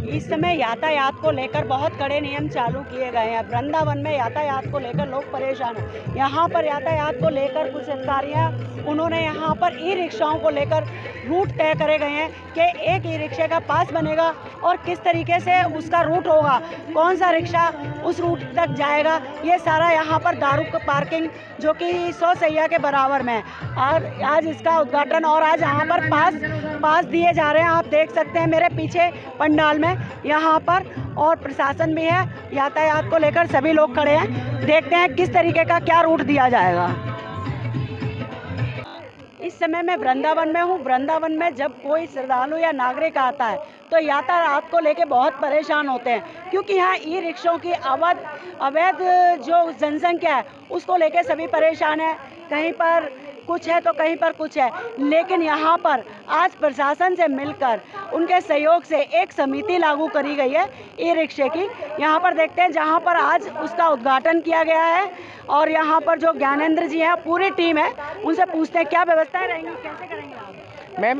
इस समय यातायात को लेकर बहुत कड़े नियम चालू किए गए हैं। वृंदावन में यातायात को लेकर लोग परेशान हैं। यहाँ पर यातायात को लेकर कुछ अधिकारियाँ उन्होंने यहाँ पर ई रिक्शाओं को लेकर रूट तय करे गए हैं कि एक ई रिक्शे का पास बनेगा और किस तरीके से उसका रूट होगा, कौन सा रिक्शा उस रूट तक जाएगा। ये सारा यहाँ पर दारू पार्किंग जो कि 100 सैया के बराबर में है। और आज इसका उद्घाटन और आज यहाँ पर पास दिए जा रहे हैं। आप देख सकते हैं मेरे पीछे पंडाल में यहाँ पर, और प्रशासन भी है। यातायात को लेकर सभी लोग खड़े हैं। देखते हैं किस तरीके का क्या रूट दिया जाएगा। इस समय मैं वृंदावन में हूँ। वृंदावन में जब कोई श्रद्धालु या नागरिक आता है तो यातायात को लेके बहुत परेशान होते हैं, क्योंकि यहाँ ई रिक्शों की अवैध जो जनसंख्या है उसको लेके सभी परेशान है। कहीं पर कुछ है तो कहीं पर कुछ है, लेकिन यहाँ पर आज प्रशासन से मिलकर उनके सहयोग से एक समिति लागू करी गई है ई रिक्शे की। यहाँ पर देखते हैं जहाँ पर आज उसका उद्घाटन किया गया है, और यहाँ पर जो ज्ञानेंद्र जी हैं, पूरी टीम है, उनसे पूछते हैं क्या व्यवस्थाएं रहेंगी, कैसे करेंगे आप। मैम,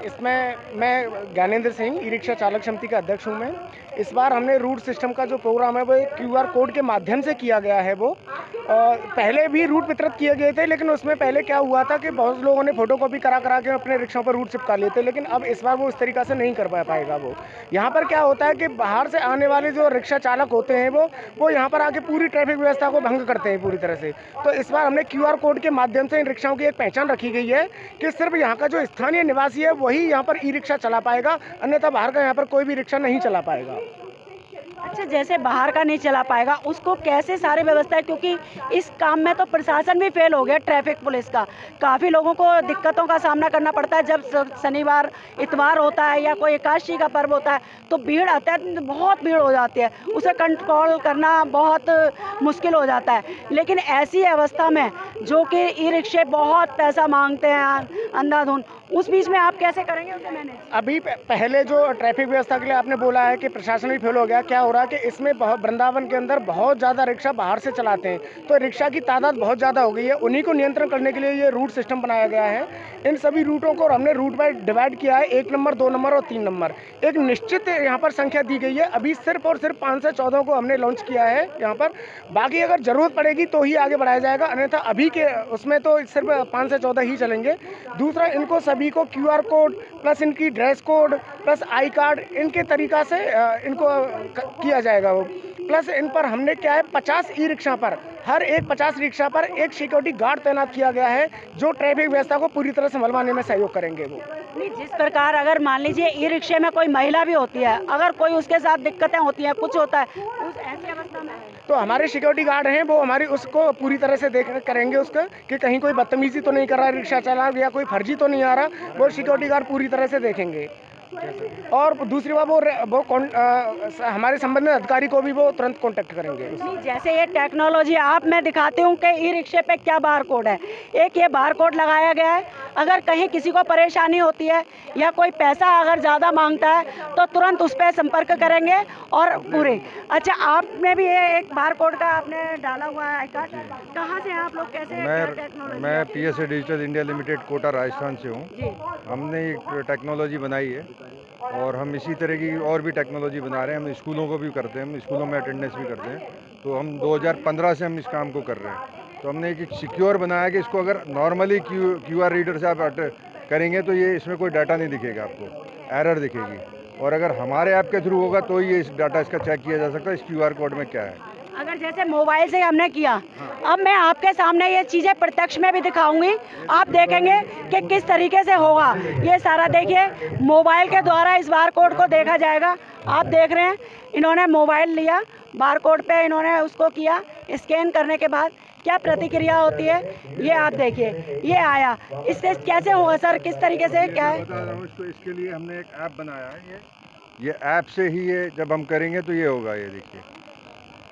इसमें मैं ज्ञानेंद्र सिंह ई रिक्शा चालक समिति का अध्यक्ष हूँ। मैं इस बार हमने रूट सिस्टम का जो प्रोग्राम है वो QR कोड के माध्यम से किया गया है। वो पहले भी रूट वितरित किए गए थे, लेकिन उसमें पहले क्या हुआ था कि बहुत लोगों ने फोटोकॉपी करा के अपने रिक्शों पर रूट चिपका लिए थे, लेकिन अब इस बार वो इस तरीक़ा से नहीं कर पाएगा। वो यहाँ पर क्या होता है कि बाहर से आने वाले जो रिक्शा चालक होते हैं वो यहाँ पर आके पूरी ट्रैफिक व्यवस्था को भंग करते हैं पूरी तरह से। तो इस बार हमने QR कोड के माध्यम से इन रिक्शाओं की एक पहचान रखी गई है कि सिर्फ यहाँ का जो स्थानीय निवासी है वही यहाँ पर ई रिक्शा चला पाएगा, अन्यथा बाहर का यहाँ पर कोई भी रिक्शा नहीं चला पाएगा। अच्छा, जैसे बाहर का नहीं चला पाएगा उसको कैसे सारी व्यवस्था है, क्योंकि इस काम में तो प्रशासन भी फेल हो गया, ट्रैफिक पुलिस का। काफ़ी लोगों को दिक्कतों का सामना करना पड़ता है। जब शनिवार इतवार होता है या कोई एकादशी का पर्व होता है तो भीड़ आता है, बहुत भीड़ हो जाती है, उसे कंट्रोल करना बहुत मुश्किल हो जाता है। लेकिन ऐसी अवस्था में जो कि ई रिक्शे बहुत पैसा मांगते हैं अंधाधुंध, उस बीच में आप कैसे करेंगे उसे मैनेज। अभी पहले जो ट्रैफिक व्यवस्था के लिए आपने बोला है कि प्रशासन भी फेल हो गया, क्या हो रहा है कि इसमें वृंदावन के अंदर बहुत ज़्यादा रिक्शा बाहर से चलाते हैं, तो रिक्शा की तादाद बहुत ज़्यादा हो गई है। उन्हीं को नियंत्रण करने के लिए ये रूट सिस्टम बनाया गया है। इन सभी रूटों को हमने रूट बाय डिवाइड किया है, 1 नंबर, 2 नंबर और 3 नंबर। एक निश्चित यहाँ पर संख्या दी गई है। अभी सिर्फ और सिर्फ 5 से 14 को हमने लॉन्च किया है यहाँ पर। बाकी अगर ज़रूरत पड़ेगी तो ही आगे बढ़ाया जाएगा, अन्यथा अभी के उसमें तो सिर्फ 5 से 14 ही चलेंगे। दूसरा, इनको सभी को QR कोड प्लस इनकी dress code plus I card इनके तरीक़ा से इनको किया जाएगा। वो प्लस इन पर हमने क्या है 50 ई रिक्शा पर, हर एक 50 रिक्शा पर एक सिक्योरिटी गार्ड तैनात किया गया है जो ट्रैफिक व्यवस्था को पूरी तरह संभलवाने में सहयोग करेंगे। वो नहीं, जिस प्रकार अगर मान लीजिए ई रिक्शे में कोई महिला भी होती है, अगर कोई उसके साथ दिक्कतें होती हैं, कुछ होता है, उस ऐसी अवस्था में तो हमारे सिक्योरिटी गार्ड हैं, वो हमारी उसको पूरी तरह से देख करेंगे उसका कि कहीं कोई बदतमीजी तो नहीं कर रहा है रिक्शा चालक, या कोई फर्जी तो नहीं आ रहा, वो सिक्योरिटी गार्ड पूरी तरह से देखेंगे। और दूसरी बात वो हमारे संबंधित अधिकारी को भी वो तुरंत कांटेक्ट करेंगे। जैसे ये टेक्नोलॉजी आप मैं दिखाती हूँ कि ई रिक्शे पे क्या बार कोड है। एक ये बार कोड लगाया गया है, अगर कहीं किसी को परेशानी होती है या कोई पैसा अगर ज़्यादा मांगता है तो तुरंत उस पर संपर्क करेंगे और पूरे। अच्छा, आपने भी ये एक बार कोड का आपने डाला हुआ है आई कार्ड, कहाँ से आप लोग, कैसे टेक्नोलॉजी। मैं PSA digital India limited Kota Rajasthan से हूँ। हमने एक टेक्नोलॉजी बनाई है और हम इसी तरह की और भी टेक्नोलॉजी बना रहे हैं। हम स्कूलों को भी करते हैं, हम स्कूलों में अटेंडेंस भी करते हैं। तो हम 2015 से हम इस काम को कर रहे हैं। तो हमने एक सिक्योर बनाया कि इसको अगर नॉर्मली QR रीडर से आप करेंगे तो ये इसमें कोई डाटा नहीं दिखेगा, आपको एरर दिखेगी। और अगर हमारे ऐप के थ्रू होगा तो ये इस डाटा इसका चेक किया जा सकता है इस QR कोड में क्या है। अगर जैसे मोबाइल से हमने किया, अब मैं आपके सामने ये चीज़ें प्रत्यक्ष में भी दिखाऊंगी, आप देखेंगे कि किस तरीके से होगा ये सारा। देखिए, मोबाइल के द्वारा इस बार कोड को देखा जाएगा। आप देख रहे हैं, इन्होंने मोबाइल लिया, बार कोड पे इन्होंने उसको किया, स्कैन करने के बाद क्या प्रतिक्रिया होती है ये आप देखिए, ये आया। इससे कैसे होगा सर, किस तरीके से, क्या है? बता रहा हूँ इसको। इसके लिए हमने एक ऐप बनाया है। ये ऐप से ही ये जब हम करेंगे तो ये होगा। ये देखिए,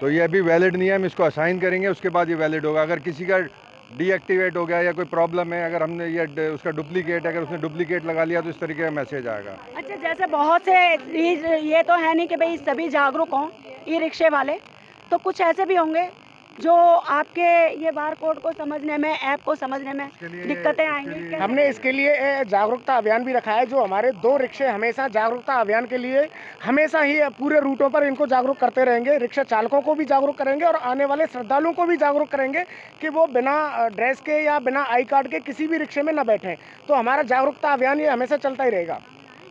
तो ये अभी वैलिड नहीं है, हम इसको असाइन करेंगे, उसके बाद ये वैलिड होगा। अगर किसी का डीएक्टिवेट हो गया या कोई प्रॉब्लम है, अगर हमने ये उसका डुप्लीकेट, अगर उसने डुप्लीकेट लगा लिया तो इस तरीके का मैसेज आएगा। अच्छा, जैसे बहुत से ये तो है नहीं कि भाई सभी जागरूक हों ई रिक्शे वाले, तो कुछ ऐसे भी होंगे जो आपके ये बार कोड को समझने में, ऐप को समझने में दिक्कतें आएंगी? हमने इसके लिए जागरूकता अभियान भी रखा है। जो हमारे 2 रिक्शे हमेशा जागरूकता अभियान के लिए हमेशा ही पूरे रूटों पर इनको जागरूक करते रहेंगे। रिक्शा चालकों को भी जागरूक करेंगे और आने वाले श्रद्धालुओं को भी जागरूक करेंगे कि वो बिना ड्रेस के या बिना आई कार्ड के किसी भी रिक्शे में न बैठें। तो हमारा जागरूकता अभियान ये हमेशा चलता ही रहेगा।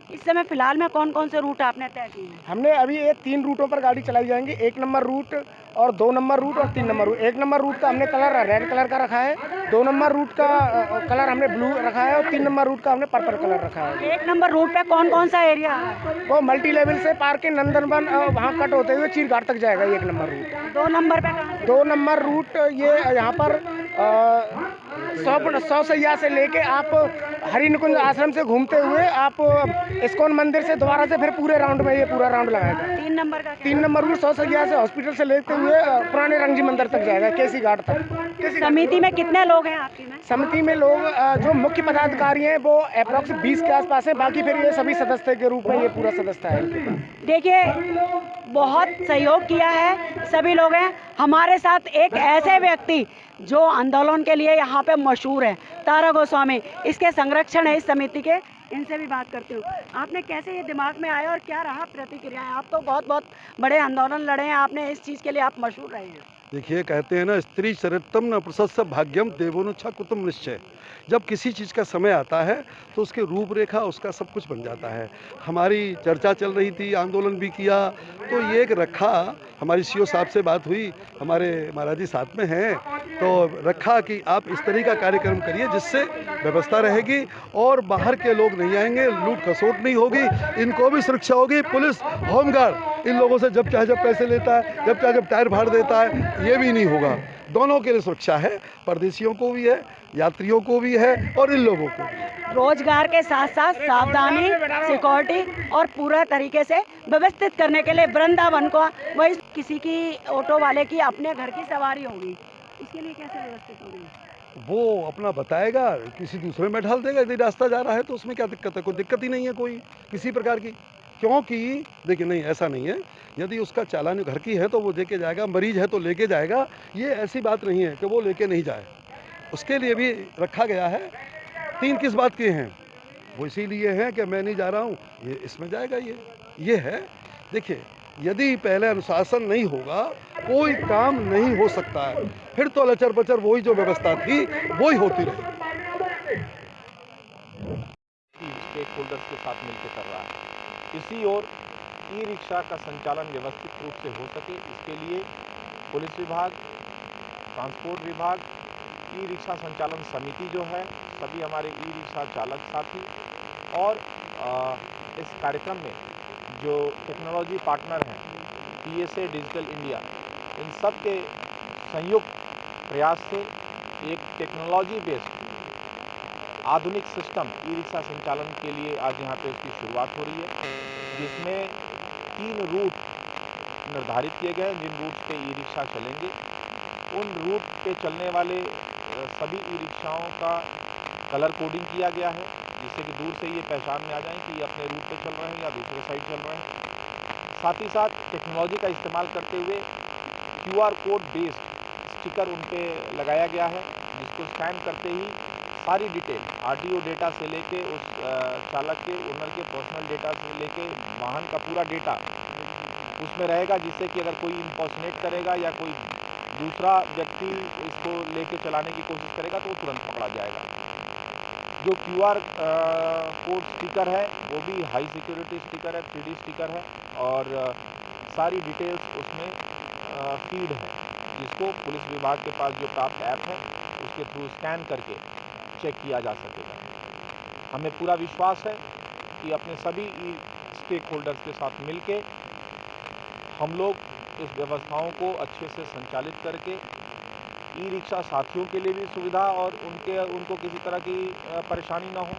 इस समय फिलहाल में कौन कौन से रूट आपने तय किए हैं? हमने अभी ये 3 रूटों पर गाड़ी चलाई जाएंगी। 1 नंबर रूट और 2 नंबर रूट और 3 नंबर रूट। 1 नंबर रूट का हमने कलर रेड कलर का रखा है, 2 नंबर रूट का कलर हमने ब्लू रखा है और 3 नंबर रूट का हमने पर्पल कलर रखा है। 1 नंबर रूट पे कौन कौन सा एरिया है? वो मल्टी लेवल से पार के नंदनवन वहाँ कट होते हुए चीरघाट तक जाएगा 1 नंबर रूट। 2 नंबर पे कहाँ से? 2 नंबर रूट ये यहाँ पर 100 सैया से लेके आप हरि निकुंज आश्रम से घूमते हुए आप इस्कॉन मंदिर से दोबारा से फिर पूरे राउंड में ये पूरा राउंड लगाएगा। 3 नंबर का क्या? 3 नंबर रूट 100 सैया से हॉस्पिटल से लेते हुए पुराने रंगजी मंदिर तक जाएगा, केसी घाट तक। समिति में कितने लोग हैं आपकी में? समिति में लोग जो मुख्य पदाधिकारी हैं वो अप्रॉक्स 20 के आसपास हैं। बाकी फिर ये सभी सदस्य के रूप में ये पूरा सदस्य है इनके पास। देखिए, बहुत सहयोग किया है सभी लोग हैं। हमारे साथ एक ऐसे व्यक्ति जो आंदोलन के लिए यहाँ पे मशहूर है, तारा गोस्वामी, इसके संरक्षण है इस समिति के। इनसे भी बात करते हो। आपने कैसे ये दिमाग में आया और क्या रहा प्रतिक्रियाएं? आप तो बहुत बहुत बड़े आंदोलन लड़े हैं, आपने इस चीज़ के लिए आप मशहूर रहे हैं। देखिए, कहते हैं ना, स्त्री चरित्रम न प्रशस्य भाग्यम देवोनुच्छा कुतुम निश्चय। जब किसी चीज़ का समय आता है तो उसके रूपरेखा उसका सब कुछ बन जाता है। हमारी चर्चा चल रही थी, आंदोलन भी किया, तो ये एक रखा, हमारी सीओ साहब से बात हुई, हमारे महाराज जी साथ में हैं, तो रखा कि आप इस तरह का कार्यक्रम करिए जिससे व्यवस्था रहेगी और बाहर के लोग नहीं आएंगे, लूट खसोट नहीं होगी, इनको भी सुरक्षा होगी। पुलिस होमगार्ड इन लोगों से जब चाहे जब पैसे लेता है, जब चाहे जब टायर फाड़ देता है, ये भी नहीं होगा। दोनों के लिए सुरक्षा है, परदेशियों को भी है, यात्रियों को भी है और इन लोगों को भी। रोजगार के साथ साथ सावधानी, सिक्योरिटी और पूरा तरीके से व्यवस्थित करने के लिए वृंदावन को, वही किसी की ऑटो वाले की अपने घर की सवारी होगी, इसके लिए कैसे व्यवस्थित होगी? वो अपना बताएगा, किसी दूसरे में ढाल देगा। यदि रास्ता जा रहा है तो उसमें क्या दिक्कत है? कोई दिक्कत ही नहीं है कोई किसी प्रकार की। क्योंकि देखिए, नहीं, ऐसा नहीं है। यदि उसका चालान घर की है तो वो लेके जाएगा, मरीज है तो लेके जाएगा। ये ऐसी बात नहीं है कि वो लेके नहीं जाए, उसके लिए भी रखा गया है। 3 किस बात के हैं? वो इसीलिए हैं कि मैं नहीं जा रहा हूँ, ये इसमें जाएगा। ये है। देखिए, यदि पहले अनुशासन नहीं होगा कोई काम नहीं हो सकता है। फिर तो लचर पचर वही जो व्यवस्था थी वही होती रही। स्टेक होल्डर्स के साथ मिलकर कर रहा है। इसी ओर ई रिक्शा का संचालन व्यवस्थित रूप से हो सके, इसके लिए पुलिस विभाग, ट्रांसपोर्ट विभाग, ई रिक्शा संचालन समिति जो है, सभी हमारे ई रिक्शा चालक साथी और इस कार्यक्रम में जो टेक्नोलॉजी पार्टनर हैं, PSA डिजिटल इंडिया, इन सब के संयुक्त प्रयास से एक टेक्नोलॉजी बेस्ड आधुनिक सिस्टम ई रिक्शा संचालन के लिए आज यहाँ पे इसकी शुरुआत हो रही है, जिसमें 3 रूट निर्धारित किए गए हैं जिन रूट पे ई रिक्शा चलेंगे। उन रूट पे चलने वाले सभी ई रिक्शाओं का कलर कोडिंग किया गया है, जिससे कि दूर से ये पहचान में आ जाए कि ये अपने रूट पे चल रहे हैं या दूसरे साइड चल रहे हैं। साथ ही साथ टेक्नोलॉजी का इस्तेमाल करते हुए QR कोड बेस्ड स्टिकर उन पे लगाया गया है, जिसको स्कैन करते ही सारी डिटेल RTO डेटा से लेके उस चालक के, ओनर के पर्सनल डेटा से लेके वाहन का पूरा डेटा उसमें रहेगा, जिससे कि अगर कोई इम्पर्सनेट करेगा या कोई दूसरा व्यक्ति इसको लेके चलाने की कोशिश करेगा तो वो तुरंत पकड़ा जाएगा। जो QR कोड स्टिकर है वो भी हाई सिक्योरिटी स्टिकर है, 3D स्टिकर है और सारी डिटेल्स उसमें फीड है, जिसको पुलिस विभाग के पास जो प्राप्त ऐप है उसके थ्रू स्कैन करके चेक किया जा सकेगा। हमें पूरा विश्वास है कि अपने सभी ई स्टेक होल्डर्स के साथ मिलके हम लोग इस व्यवस्थाओं को अच्छे से संचालित करके ई रिक्शा साथियों के लिए भी सुविधा और उनको किसी तरह की परेशानी ना हो।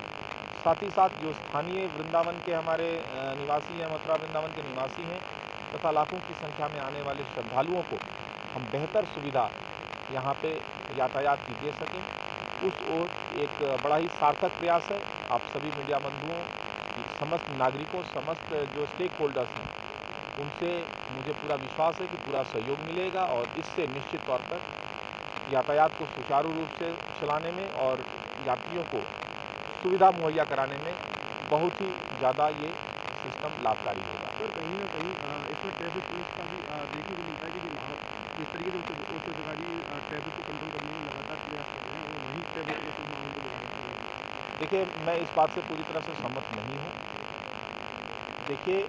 साथ ही साथ जो स्थानीय वृंदावन के हमारे निवासी हैं, मथुरा वृंदावन के निवासी हैं तथा लाखों की संख्या में आने वाले श्रद्धालुओं को हम बेहतर सुविधा यहाँ पे यातायात की दे सकें, उस ओर एक बड़ा ही सार्थक प्रयास है। आप सभी मीडिया बंधुओं, समस्त नागरिकों, समस्त जो स्टेक होल्डर्स हैं, उनसे मुझे पूरा विश्वास है कि पूरा सहयोग मिलेगा और इससे निश्चित तौर पर यातायात को सुचारू रूप से चलाने में और यात्रियों को सुविधा मुहैया कराने में बहुत ही ज़्यादा ये सिस्टम लाभकारी होगा। सर कहीं ना कहीं इसमें ट्रैफिक पुलिस का भी देखने को मिलता है कि जिस तरीके से उच्च अधिकारी ट्रैफिक को कंट्रोल करने में लगातार प्रयास कर रहे हैं और वहीं ट्रैफिक पुलिस इस मामले को बढ़ावा दे रही है। देखिए, मैं इस बात से पूरी तरह से सहमत नहीं हूँ। देखिए,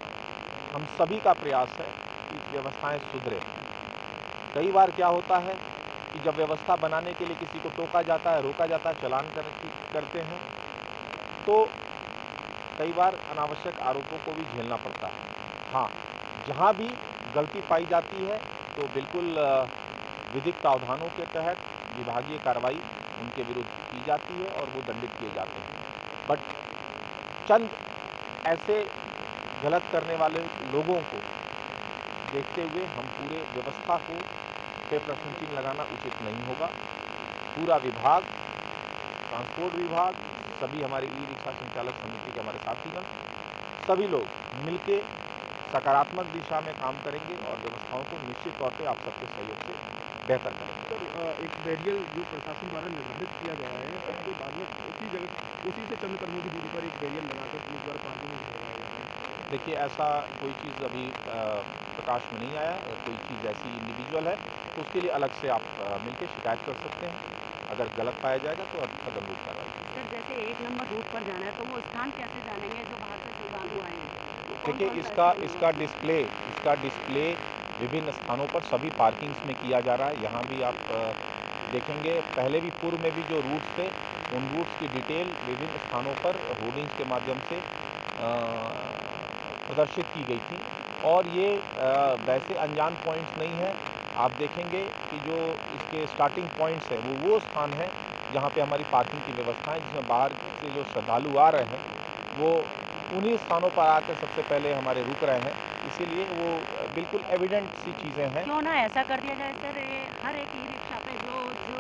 हम सभी का प्रयास है कि व्यवस्थाएं सुधरे। कई बार क्या होता है कि जब व्यवस्था बनाने के लिए किसी को टोका जाता है, रोका जाता है, चालान करते हैं, तो कई बार अनावश्यक आरोपों को भी झेलना पड़ता है। हाँ, जहाँ भी गलती पाई जाती है तो बिल्कुल विधिक प्रावधानों के तहत विभागीय कार्रवाई उनके विरुद्ध की जाती है और वो दंडित किए जाते हैं। बट चंद ऐसे गलत करने वाले लोगों को देखते हुए हम पूरे व्यवस्था को पे प्रश्न चिन्ह लगाना उचित नहीं होगा। पूरा विभाग, ट्रांसपोर्ट विभाग, सभी हमारे ई रिक्शा संचालक समिति के हमारे साथीगण, सभी लोग मिलके सकारात्मक दिशा में काम करेंगे और व्यवस्थाओं को निश्चित तौर पे आप सबके सहयोग से बेहतर करेंगे। सर एक बैरियर जो प्रशासन द्वारा निर्धारित किया गया है, उसके बाद में उसी से चंद कदमों की दूरी पर एक बैरियर लगाकर पुलिस द्वारा पार्किंग में लगाया गया है। देखिए, ऐसा कोई चीज़ अभी प्रकाश में नहीं आया। कोई चीज़ ऐसी इंडिविजुअल है तो उसके लिए अलग से आप मिलकर शिकायत कर सकते हैं। अगर गलत पाया जाएगा तो कदम कार्रवाई। सर जैसे 1 नंबर रूट पर जाना है तो वो स्थान कैसे जानेंगे जो बाहर से श्रद्धालु आए हैं? देखिए, इसका डिस्प्ले विभिन्न स्थानों पर सभी पार्किंग्स में किया जा रहा है। यहाँ भी आप देखेंगे, पहले भी पूर्व में भी जो रूट्स थे उन रूट्स की डिटेल विभिन्न स्थानों पर होर्डिंग्स के माध्यम से प्रदर्शित की गई थी। और ये वैसे अनजान पॉइंट्स नहीं है। आप देखेंगे कि जो इसके स्टार्टिंग पॉइंट्स है वो स्थान है जहाँ पे हमारी पार्किंग की व्यवस्था है, जिसमें बाहर से जो श्रद्धालु आ रहे हैं वो उन्हीं स्थानों पर आकर सबसे पहले हमारे रुक रहे हैं। इसीलिए वो बिल्कुल एविडेंट सी चीज़ें हैं। क्यों ना ऐसा कर दिया जाए सर, हर एक ई रिक्शा पे जो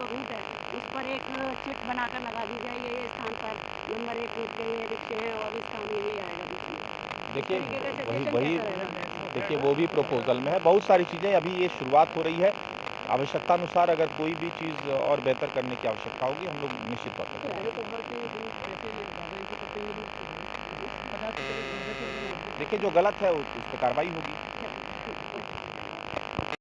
रूट है उस पर एक चिट बनाकर लगा दी जाए, ये स्थान पर नंबर 1 रूट के ये रिक्शे हैं और स्थान यही आएगा बीच में। देखिए, तरीके का वही सजेशन वही कैसा रहेगा? देखिए, वो भी प्रपोजल में है। बहुत सारी चीज़ें, अभी ये शुरुआत हो रही है। आवश्यकता अनुसार अगर कोई भी चीज़ और बेहतर करने की आवश्यकता होगी हम लोग निश्चित तौर पर करेंगे। देखिए, जो गलत है उस पर कार्रवाई होगी।